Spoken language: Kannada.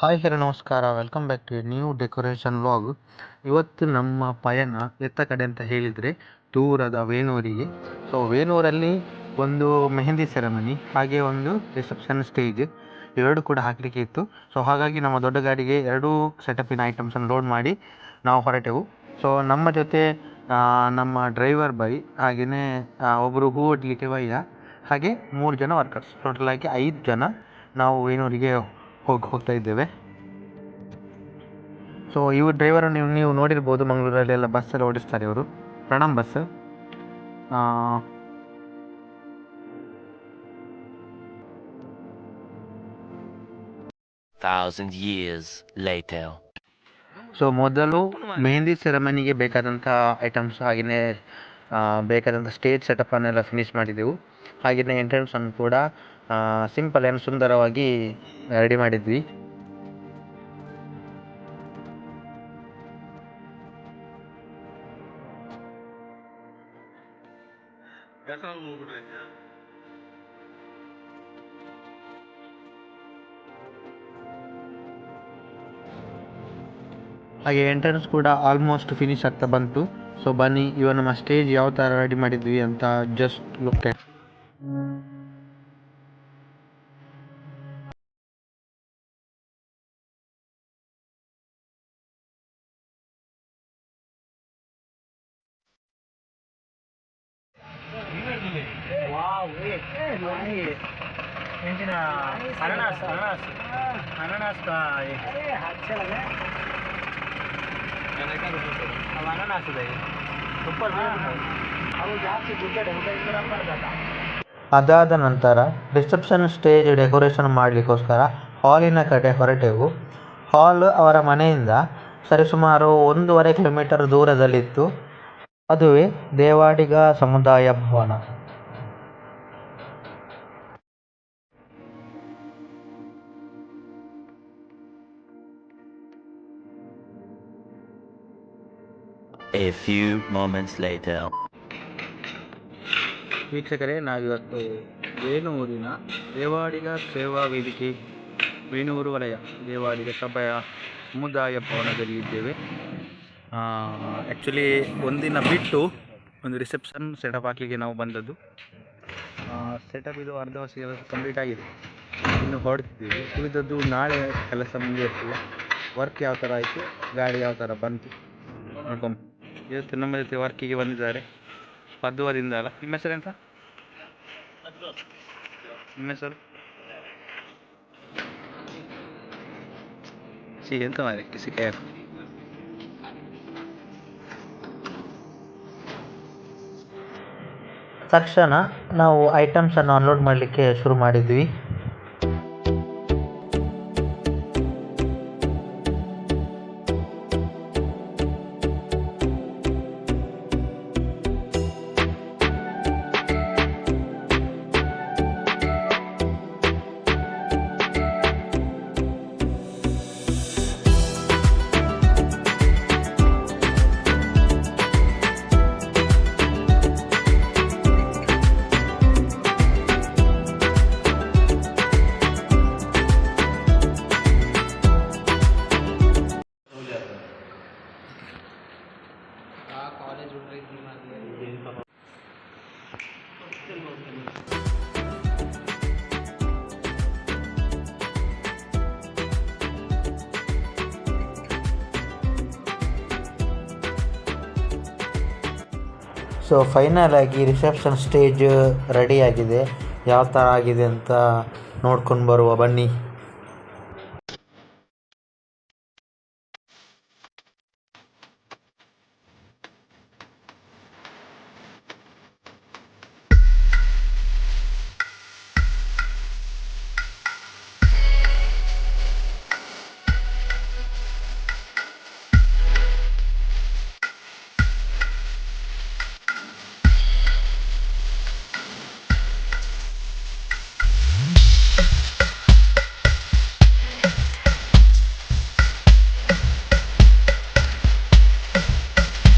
ಹಾಯ್ ಹಲೋ ನಮಸ್ಕಾರ, welcome back to new decoration vlog. ಇವತ್ತು ನಮ್ಮ ಪಯಣ ಎತ್ತ ಕಡೆ ಅಂತ ಹೇಳಿದರೆ ದೂರದ ವೇಣೂರಿಗೆ. ಸೊ ವೇಣೂರಲ್ಲಿ ಒಂದು ಮೆಹಂದಿ ಸೆರೆಮನಿ ಹಾಗೆ ಒಂದು ರಿಸೆಪ್ಷನ್ ಸ್ಟೇಜ್ ಎರಡು ಕೂಡ ಹಾಕಲಿಕ್ಕೆ ಇತ್ತು. ಸೊ ಹಾಗಾಗಿ ನಮ್ಮ ದೊಡ್ಡ ಗಾಡಿಗೆ ಎರಡೂ ಸೆಟಪಿನ ಐಟಮ್ಸನ್ನು ಲೋಡ್ ಮಾಡಿ ನಾವು ಹೊರಟೆವು. ಸೊ ನಮ್ಮ ಜೊತೆ ನಮ್ಮ ಡ್ರೈವರ್ ಬೈ, ಹಾಗೆಯೇ ಒಬ್ಬರು ಹೂ ಒಡ್ಲಿಕ್ಕೆ ಬೈಯ, ಹಾಗೆ 3 ಜನ ವರ್ಕರ್ಸ್, ಟೋಟಲ್ ಆಗಿ 5 ಜನ ನಾವು ವೇಣೂರಿಗೆ ಹೋಗ್ತಾ ಇದ್ದೇವೆ. ಸೊ ಇವ್ರ ಡ್ರೈವರ್ ನೀವು ನೋಡಿರ್ಬೋದು, ಮಂಗಳೂರಲ್ಲಿ ಎಲ್ಲ ಬಸ್ಸೆಲ್ಲ ಓಡಿಸ್ತಾರೆ ಇವರು, ಪ್ರಣಮ್ ಬಸ್. ಸೊ ಮೊದಲು ಮೆಹಂದಿ ಸೆರೆಮನಿಗೆ ಬೇಕಾದಂಥ ಐಟಮ್ಸ್ ಹಾಗೆಯೇ ಬೇಕಾದಂಥ ಸ್ಟೇಜ್ ಸೆಟಪ್ಪನ್ನೆಲ್ಲ ಫಿನಿಶ್ ಮಾಡಿದೆವು. ಹಾಗೆಯೇ ಎಂಟ್ರೆನ್ಸನ್ನು ಕೂಡ ಸಿಂಪಲ್ ಆ್ಯಂಡ್ ಸುಂದರವಾಗಿ ರೆಡಿ ಮಾಡಿದ್ವಿ. ಹಾಗೆ ಎಂಟ್ರೆನ್ಸ್ ಕೂಡ ಆಲ್ಮೋಸ್ಟ್ ಫಿನಿಶ್ ಆಗ್ತಾ ಬಂತು. ಸೊ ಬನ್ನಿ, ಇವಾಗ ನಮ್ಮ ಸ್ಟೇಜ್ ಯಾವ ಥರ ರೆಡಿ ಮಾಡಿದ್ವಿ ಅಂತ ಜಸ್ಟ್ ಲುಕ್ ಎಟ್. ಅದಾದ ನಂತರ ರಿಸೆಪ್ಷನ್ ಸ್ಟೇಜ್ ಡೆಕೋರೇಷನ್ ಮಾಡಲಿಕ್ಕೋಸ್ಕರ ಹಾಲಿನ ಕಡೆ ಹೊರಟೆವು. ಹಾಲ್ ಅವರ ಮನೆಯಿಂದ ಸರಿಸುಮಾರು 1.5 ಕಿಲೋಮೀಟರ್ ದೂರದಲ್ಲಿತ್ತು. ಅದುವೇ ದೇವಾಡಿಗ ಸಮುದಾಯ ಭವನ. A few moments later. ವೀಕ್ಷಕರೇ, ನಾವಿವತ್ತು ವೇಣೂರಿನ ದೇವಾಡಿಗ ಸೇವಾ ವೇದಿಕೆ ವೇಣೂರು ವಲಯ ದೇವಾಡಿಗ ಸಭೆಯ ಸಮುದಾಯ ಭವನದಲ್ಲಿ ಇದ್ದೇವೆ. ಆ್ಯಕ್ಚುಲಿ ಒಂದಿನ ಬಿಟ್ಟು ಒಂದು ರಿಸೆಪ್ಷನ್ ಸೆಟಪ್ ಹಾಕಲಿಕ್ಕೆ ನಾವು ಬಂದದ್ದು. ಸೆಟಪ್ ಇದು ಅರ್ಧವರ್ಷ ಕಂಪ್ಲೀಟ್ ಆಗಿದೆ, ಇನ್ನು ಹೊರಡ್ತಿದ್ದೀವಿ. ಉಳಿದದ್ದು ನಾಳೆ ಕೆಲಸ ಮುಂದುವರಿಸಿದೆ. ವರ್ಕ್ ಯಾವ ಥರ ಆಯಿತು, ಗಾಡಿ ಯಾವ ಥರ ಬಂತು ನೋಡ್ಕೊಂಡು. ಇವತ್ತು ನಮ್ಮ ಜೊತೆ ವರ್ಕಿಗೆ ಬಂದಿದ್ದಾರೆ ಪದ್ವದಿಂದ. ಅಲ್ಲ, ನಿಮ್ಮ ಹೆಸರು ಎಂತ? ನಿಮ್ಮ ಹೆಸರು ಎಂತ ಮಾರಿ ಸಿಕ್ಕ. ತಕ್ಷಣ ನಾವು ಐಟಮ್ಸನ್ನು ಅನ್ಲೋಡ್ ಮಾಡಲಿಕ್ಕೆ ಶುರು ಮಾಡಿದ್ವಿ. ಸೊ ಫೈನಲ್ ಆಗಿ ರಿಸೆಪ್ಷನ್ ಸ್ಟೇಜ್ ರೆಡಿ ಆಗಿದೆ. ಯಾವ ಥರ ಆಗಿದೆ ಅಂತ ನೋಡ್ಕೊಂಡು ಬರುವ ಬನ್ನಿ.